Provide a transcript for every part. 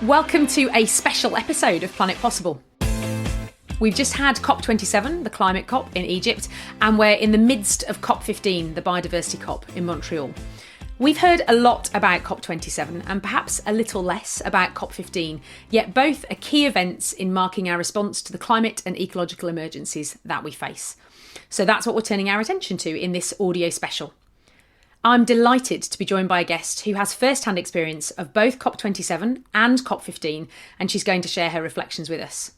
Welcome to a special episode of Planet Possible. We've just had COP27, the climate COP in Egypt, and we're in the midst of COP15, the Biodiversity COP in Montreal. We've heard a lot about COP27 and perhaps a little less about COP15, yet both are key events in marking our response to the climate and ecological emergencies that we face. So that's what we're turning our attention to in this audio special. I'm delighted to be joined by a guest who has first-hand experience of both COP27 and COP15, and she's going to share her reflections with us.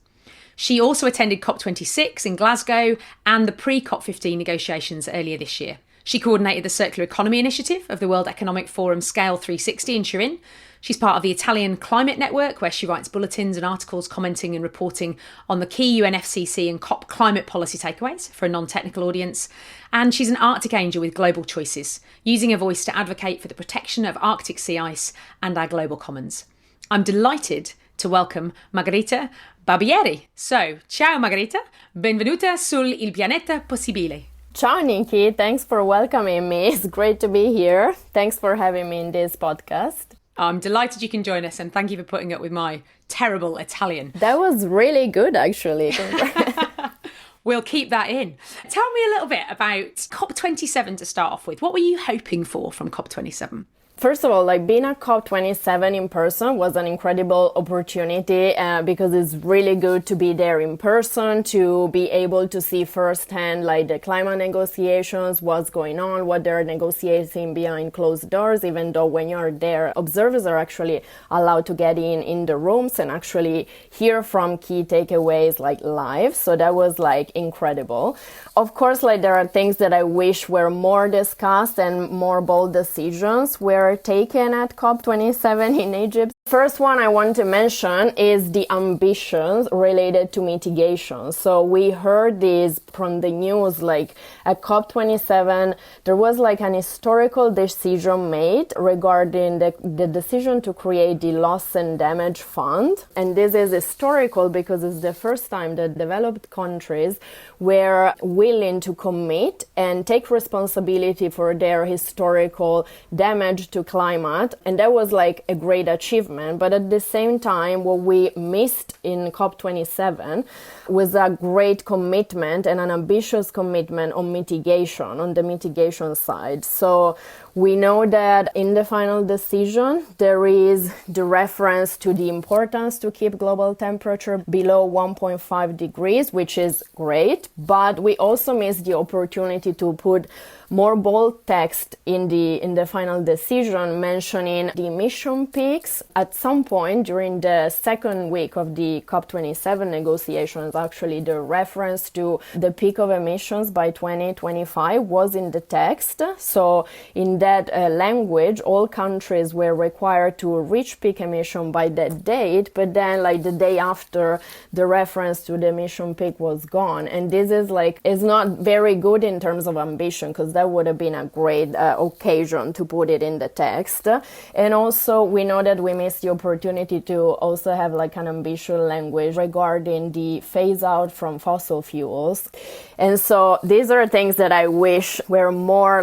She also attended COP26 in Glasgow and the pre-COP15 negotiations earlier this year. She coordinated the Circular Economy Initiative of the World Economic Forum Scale 360 in Turin. She's part of the Italian Climate Network, where she writes bulletins and articles commenting and reporting on the key UNFCCC and COP climate policy takeaways for a non-technical audience. And she's an Arctic angel with global choices, using her voice to advocate for the protection of Arctic sea ice and our global commons. I'm delighted to welcome Margherita Barbieri. So, ciao Margherita, benvenuta sul Il Pianeta Possibile. Ciao Niki, thanks for welcoming me. It's great to be here. Thanks for having me in this podcast. I'm delighted you can join us, and thank you for putting up with my terrible Italian. That was really good, actually. We'll keep that in. Tell me a little bit about COP27 to start off with. What were you hoping for from COP27? First of all, being at COP27 in person was an incredible opportunity because it's really good to be there in person, to be able to see firsthand the climate negotiations, what's going on, what they're negotiating behind closed doors, even though when you're there, observers are actually allowed to get in the rooms and actually hear from key takeaways live. So that was incredible. Of course, there are things that I wish were more discussed and more bold decisions were taken at COP27 in Egypt. First one I want to mention is the ambitions related to mitigation. So we heard this from the news, at COP27, there was an historical decision made regarding the decision to create the loss and damage fund. And this is historical because it's the first time that developed countries were willing to commit and take responsibility for their historical damage to climate. And that was a great achievement. But at the same time, what we missed in COP27 was a great commitment and an ambitious commitment on mitigation, on the mitigation side. So we know that in the final decision, there is the reference to the importance to keep global temperature below 1.5 degrees, which is great. But we also missed the opportunity to put more bold text in the final decision mentioning the emission peaks. At some point during the second week of the COP27 negotiations, actually the reference to the peak of emissions by 2025 was in the text. So in that language, all countries were required to reach peak emission by that date, but then the day after, the reference to the emission peak was gone. And this is not very good in terms of ambition, because that would have been a great occasion to put it in the text. And also we know that we missed the opportunity to also have an ambitious language regarding the phase out from fossil fuels. And so these are things that I wish were more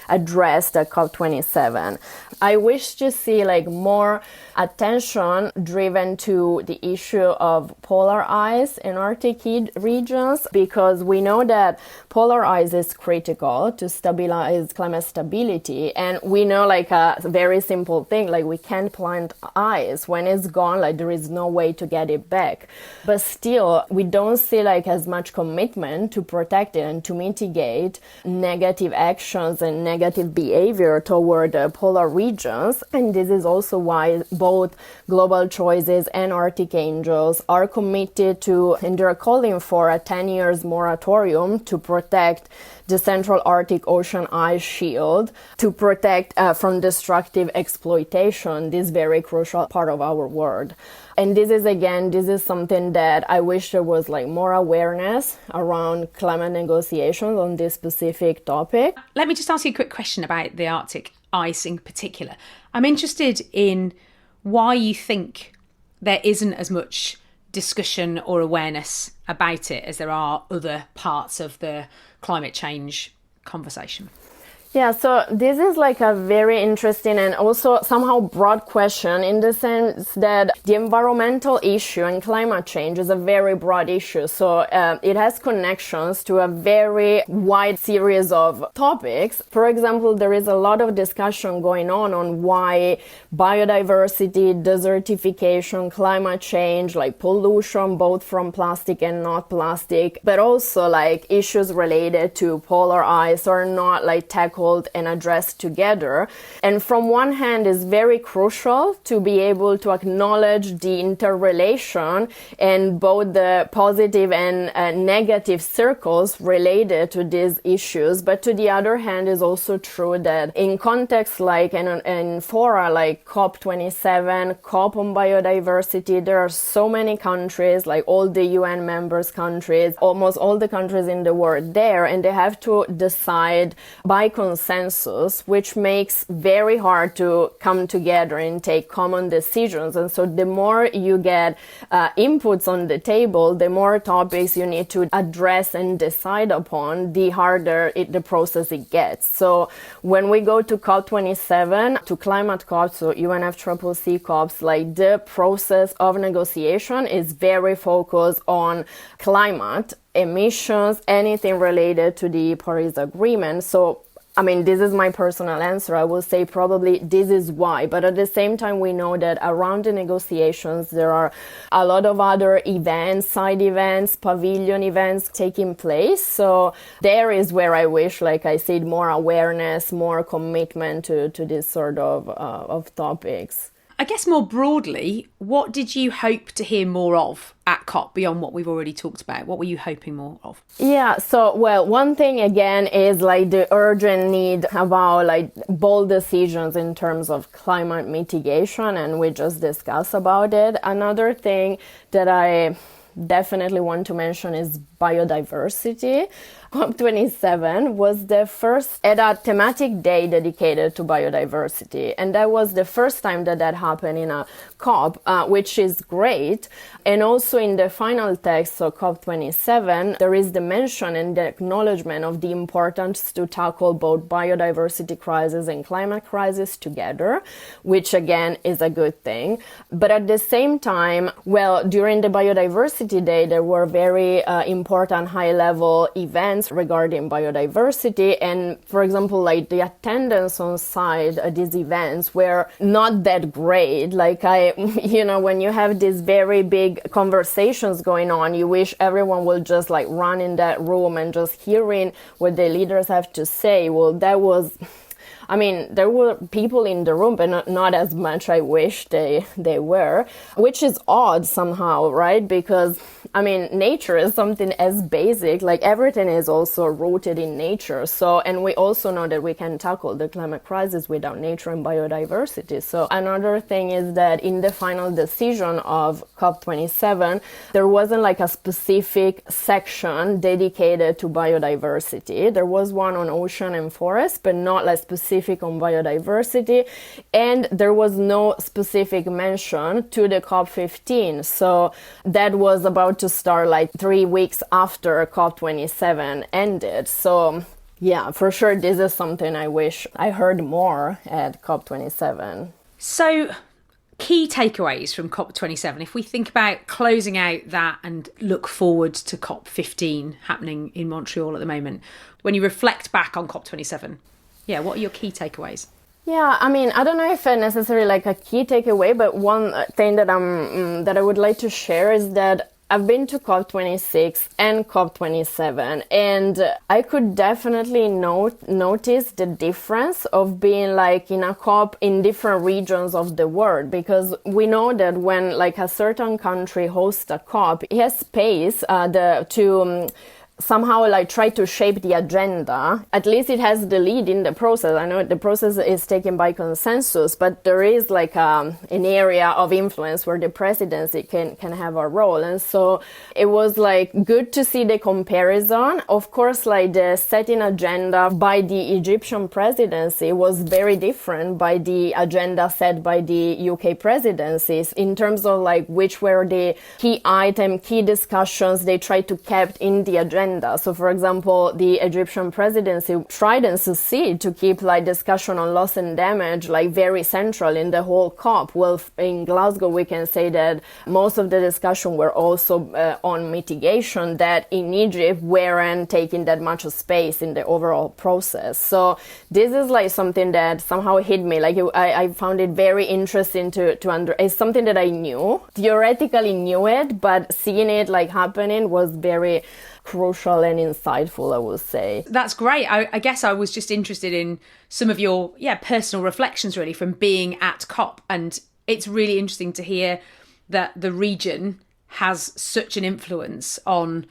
addressed at COP27. I wish to see more attention driven to the issue of polar ice in Arctic regions, because we know that polar ice is critical to stabilize climate stability. And we know a very simple thing, we can't plant ice. When it's gone, there is no way to get it back. But still, we don't see as much commitment to protect it and to mitigate negative actions and negative behavior toward polar regions. And this is also why both Global Choices and Arctic Angels are committed to, and they're calling for a 10 years moratorium to protect the Central Arctic Ocean ice shield, to protect from destructive exploitation, this very crucial part of our world. And this is something that I wish there was more awareness around climate negotiations on this specific topic. Let me just ask you a quick question about the Arctic ice in particular. I'm interested in why you think there isn't as much discussion or awareness about it as there are other parts of the climate change conversation. Yeah, so this is like a very interesting and also somehow broad question in the sense that the environmental issue and climate change is a very broad issue. So it has connections to a very wide series of topics. For example, there is a lot of discussion going on why biodiversity, desertification, climate change, like pollution, both from plastic and not plastic, but also like issues related to polar ice are not like tackled and addressed together. And from one hand, it's very crucial to be able to acknowledge the interrelation and both the positive and negative circles related to these issues. But to the other hand, it's also true that in contexts like in fora like COP27, COP on biodiversity, there are so many countries, like all the UN members countries, almost all the countries in the world there, and they have to decide by consensus, which makes very hard to come together and take common decisions. And so the more you get inputs on the table, the more topics you need to address and decide upon, the harder the process it gets. So when we go to COP27, to climate COP, so UNFCCC COPs, like the process of negotiation is very focused on climate, emissions, anything related to the Paris Agreement. So I mean, this is my personal answer. I will say probably this is why. But at the same time, we know that around the negotiations, there are a lot of other events, side events, pavilion events taking place. So there is where I wish, like I said, more awareness, more commitment to this sort of topics. I guess more broadly, what did you hope to hear more of at COP beyond what we've already talked about? What were you hoping more of? Yeah, so, well, one thing again is like the urgent need about like bold decisions in terms of climate mitigation, and we just discussed about it. Another thing that I definitely want to mention is biodiversity. COP27 was the first at a thematic day dedicated to biodiversity, and that was the first time that happened in a COP, which is great. And also in the final text, so COP27, there is the mention and the acknowledgement of the importance to tackle both biodiversity crisis and climate crisis together, which again is a good thing. But at the same time, well, during the biodiversity day, there were very important high-level events regarding biodiversity, and for example, like the attendance on site at these events were not that great. Like when you have these very big conversations going on, you wish everyone would just like run in that room and just hearing what the leaders have to say. Well, there were people in the room, but not as much I wish they were, which is odd somehow, right? Because, nature is something as basic, like everything is also rooted in nature. So, and we also know that we can tackle the climate crisis without nature and biodiversity. So another thing is that in the final decision of COP27, there wasn't like a specific section dedicated to biodiversity. There was one on ocean and forest, but not like specific on biodiversity, and there was no specific mention to the COP15. So that was about to start like 3 weeks after COP27 ended. So yeah, for sure, this is something I wish I heard more at COP27. So key takeaways from COP27, if we think about closing out that and look forward to COP15 happening in Montreal at the moment, when you reflect back on COP27, yeah, what are your key takeaways? Yeah, I don't know if necessarily like a key takeaway, but one thing that I would like to share is that I've been to COP26 and COP27, and I could definitely notice the difference of being like in a COP in different regions of the world, because we know that when like a certain country hosts a COP, it has space to somehow like try to shape the agenda. At least it has the lead in the process. I know the process is taken by consensus, but there is like an area of influence where the presidency can have a role. And so it was like good to see the comparison. Of course, like the setting agenda by the Egyptian presidency was very different by the agenda set by the UK presidencies in terms of like which were the key discussions they tried to keep in the agenda agenda. So, for example, the Egyptian presidency tried and succeeded to keep like discussion on loss and damage like very central in the whole COP. Well, in Glasgow, we can say that most of the discussion were also on mitigation that in Egypt weren't taking that much space in the overall process. So this is like something that somehow hit me. Like I found it very interesting to it's something that I knew, theoretically knew it, but seeing it like happening was very crucial and insightful, I would say. That's great. I guess I was just interested in some of your personal reflections really from being at COP, and it's really interesting to hear that the region has such an influence on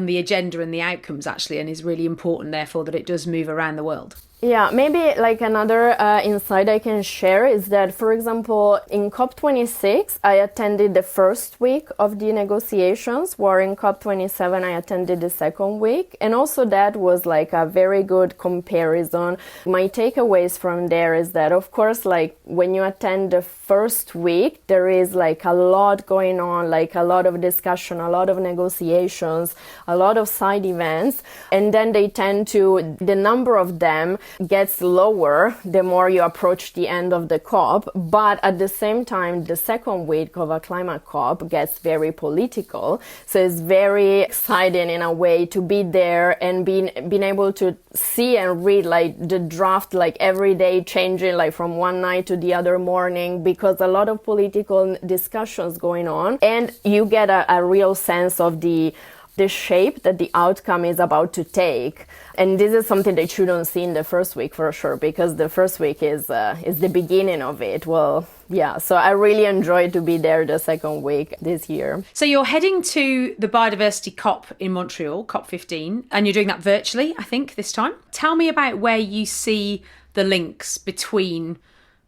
the agenda and the outcomes actually, and is really important therefore that it does move around the world. Yeah, maybe like another insight I can share is that, for example, in COP26, I attended the first week of the negotiations, where in COP27, I attended the second week. And also that was like a very good comparison. My takeaways from there is that, of course, like when you attend the first week, there is like a lot going on, like a lot of discussion, a lot of negotiations, a lot of side events. And then they tend to, the number of them gets lower the more you approach the end of the COP, but at the same time the second week of a climate COP gets very political, so it's very exciting in a way to be there and being able to see and read like the draft like every day changing like from one night to the other morning, because a lot of political discussions going on, and you get a real sense of the shape that the outcome is about to take. And this is something that you don't see in the first week for sure, because the first week is the beginning of it. Well, yeah, so I really enjoyed to be there the second week this year. So you're heading to the Biodiversity COP in Montreal, COP15, and you're doing that virtually, I think, this time. Tell me about where you see the links between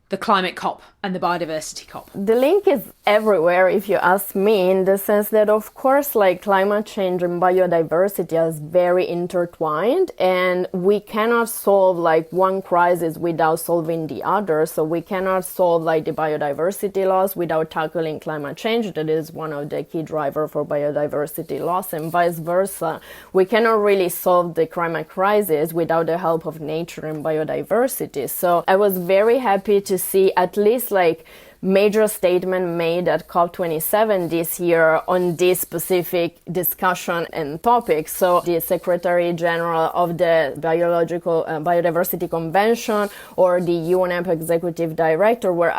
the climate COP and the biodiversity COP. The link is everywhere, if you ask me, in the sense that, of course, like climate change and biodiversity are very intertwined, and we cannot solve like one crisis without solving the other. So we cannot solve like the biodiversity loss without tackling climate change. That is one of the key drivers for biodiversity loss, and vice versa. We cannot really solve the climate crisis without the help of nature and biodiversity. So I was very happy to see at least like major statement made at COP27 this year on this specific discussion and topic. So the Secretary General of the Biodiversity Convention or the UNEP Executive Director were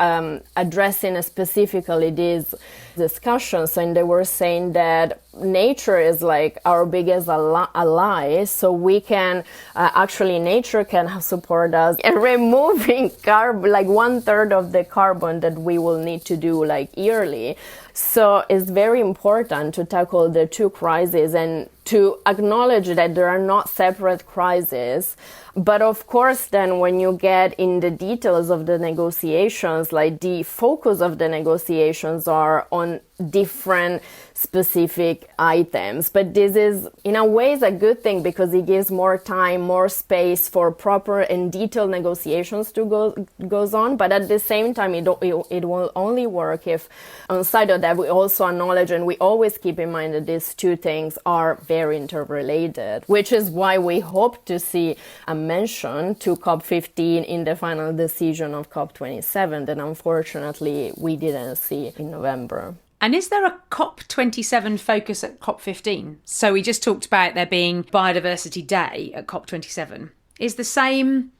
addressing specifically these discussions, and they were saying that nature is like our biggest ally, so we can actually nature can support us in removing carbon, like 1/3 of the carbon that we will need to do like yearly. So it's very important to tackle the two crises and to acknowledge that there are not separate crises. But of course, then when you get in the details of the negotiations, like the focus of the negotiations are on different specific items. But this is, in a way, is a good thing because it gives more time, more space for proper and detailed negotiations to goes on. But at the same time, it will only work if, on side of that, we also acknowledge and we always keep in mind that these two things are very interrelated, which is why we hope to see a mention to COP15 in the final decision of COP27 that unfortunately we didn't see in November. And is there a COP27 focus at COP15? So we just talked about there being Biodiversity Day at COP27. Is the same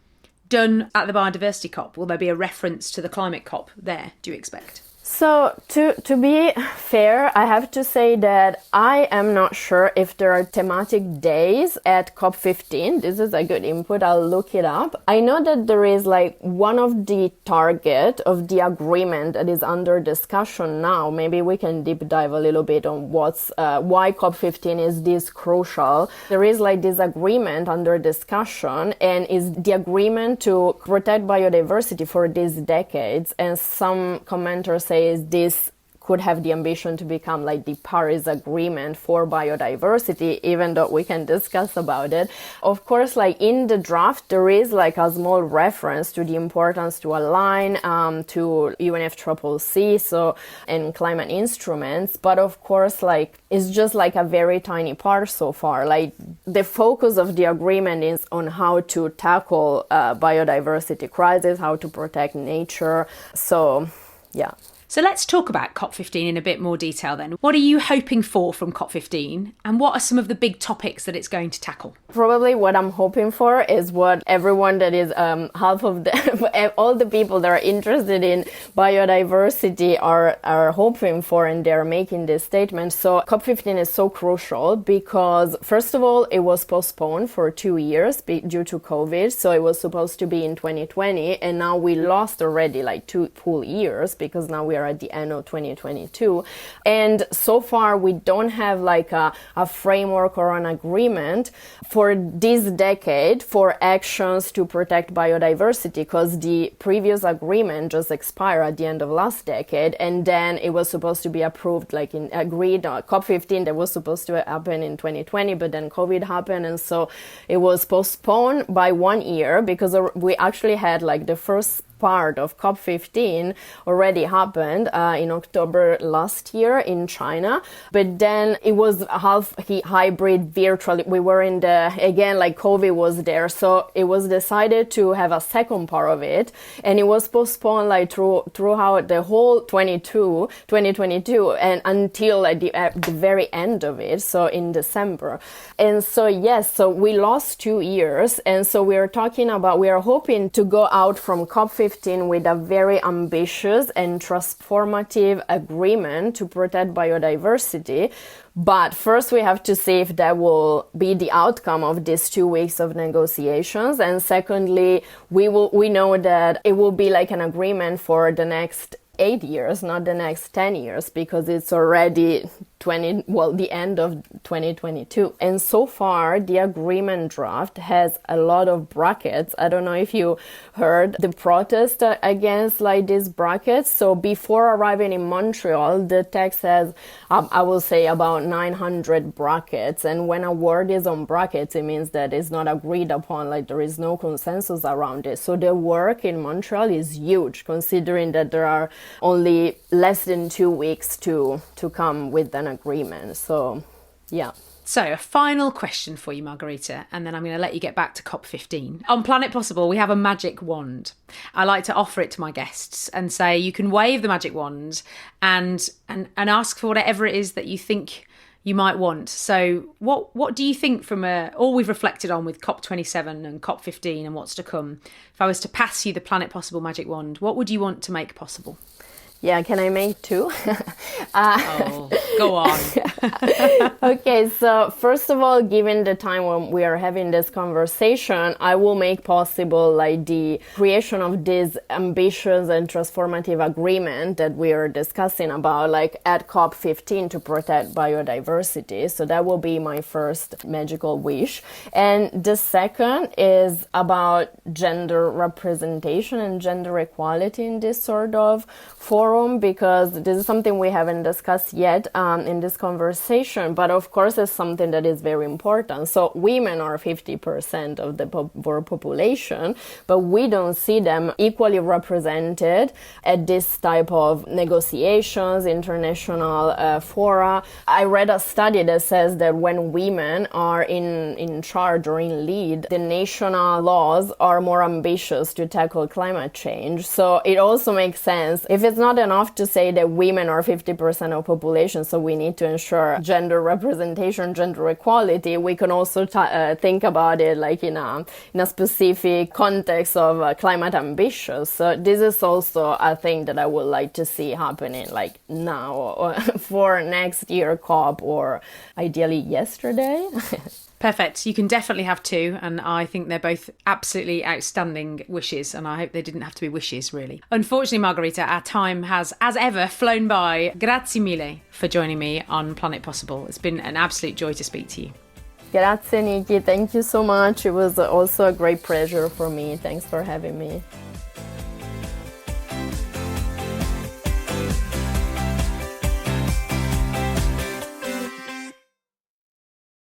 done at the Biodiversity COP? Will there be a reference to the climate COP there, do you expect? So to be fair, I have to say that I am not sure if there are thematic days at COP15. This is a good input. I'll look it up. I know that there is like one of the target of the agreement that is under discussion now. Maybe we can deep dive a little bit on why COP15 is this crucial. There is like this agreement under discussion, and is the agreement to protect biodiversity for these decades. And some commenters say is this could have the ambition to become like the Paris Agreement for biodiversity, even though we can discuss about it. Of course, like in the draft, there is like a small reference to the importance to align to UNFCCC, so and climate instruments. But of course, like it's just like a very tiny part so far. Like the focus of the agreement is on how to tackle biodiversity crisis, how to protect nature. So, yeah. So let's talk about COP15 in a bit more detail then. What are you hoping for from COP15 and what are some of the big topics that it's going to tackle? Probably what I'm hoping for is what everyone that is half of the, all the people that are interested in biodiversity are hoping for, and they're making this statement. So COP15 is so crucial because, first of all, it was postponed for 2 years due to COVID. So it was supposed to be in 2020, and now we lost already like 2 full years because now we are at the end of 2022. And so far, we don't have like a framework or an agreement for this decade for actions to protect biodiversity, because the previous agreement just expired at the end of last decade, and then it was supposed to be approved, like in agreed COP15 that was supposed to happen in 2020, but then COVID happened, and so it was postponed by 1 year because we actually had like the first part of COP15 already happened in October last year in China, but then it was half hybrid virtually. We were in again, like COVID was there, so it was decided to have a second part of it, and it was postponed like throughout the whole 2022 and until at the very end of it, so in December. And so yes, so we lost 2 years, and so we are hoping to go out from COP15 with a very ambitious and transformative agreement to protect biodiversity. But first we have to see if that will be the outcome of these 2 weeks of negotiations. And secondly, we know that it will be like an agreement for the next 8 years, not the next 10 years, because it's already the end of 2022. And so far, the agreement draft has a lot of brackets. I don't know if you heard the protest against like these brackets. So before arriving in Montreal, the text has, I will say, about 900 brackets. And when a word is on brackets, it means that it's not agreed upon, like there is no consensus around it. So the work in Montreal is huge, considering that there are only less than 2 weeks to come with an agreement. So, yeah. So a final question for you, Margherita, and then I'm going to let you get back to COP15. On Planet Possible, we have a magic wand. I like to offer it to my guests and say you can wave the magic wand and ask for whatever it is that you think you might want. So what do you think from all we've reflected on with COP27 and COP15 and what's to come? If I was to pass you the Planet Possible magic wand, what would you want to make possible? Yeah, can I make 2? Go on. Okay, so first of all, given the time when we are having this conversation, I will make possible like the creation of this ambitious and transformative agreement that we are discussing about, like at COP15 to protect biodiversity. So that will be my first magical wish. And the second is about gender representation and gender equality in this sort of forum, because this is something we haven't discussed yet in this conversation, but of course it's something that is very important. So women are 50% of the world population, but we don't see them equally represented at this type of negotiations, international fora. I read a study that says that when women are in charge or in lead, the national laws are more ambitious to tackle climate change. So it also makes sense. If it's not enough to say that women are 50% of population, so we need to ensure gender representation, gender equality, we can also think about it like in a specific context of climate ambitions. So this is also a thing that I would like to see happening like now or for next year COP, or ideally yesterday. Perfect. You can definitely have 2, and I think they're both absolutely outstanding wishes, and I hope they didn't have to be wishes, really. Unfortunately, Margherita, our time has, as ever, flown by. Grazie mille for joining me on Planet Possible. It's been an absolute joy to speak to you. Grazie, Niki. Thank you so much. It was also a great pleasure for me. Thanks for having me.